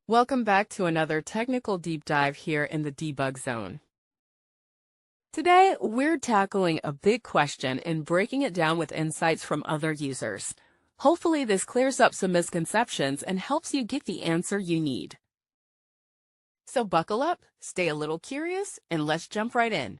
Welcome back to another technical deep dive here in the debug zone. Today, we're tackling a big question and breaking it down with insights from other users. Hopefully, this clears up some misconceptions and helps you get the answer you need. So buckle up, stay a little curious, and let's jump right in.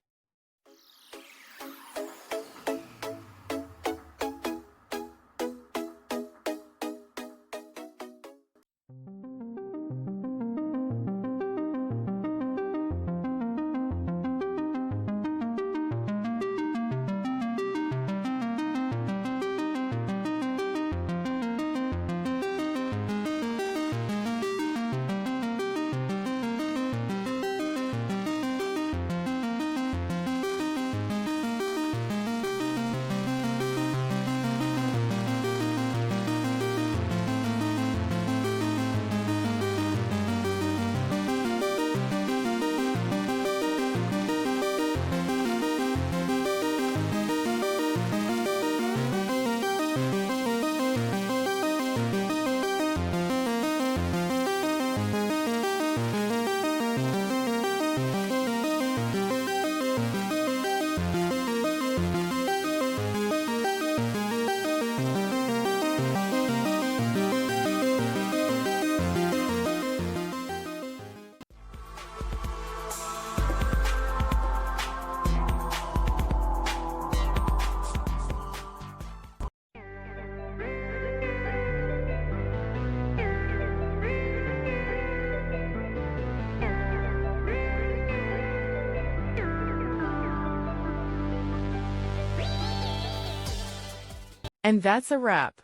And that's a wrap.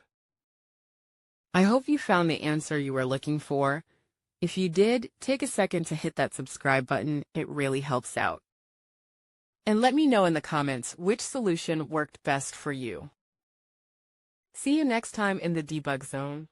I hope you found the answer you were looking for. If you did, take a second to hit that subscribe button. It really helps out. And let me know in the comments which solution worked best for you. See you next time in the debug zone.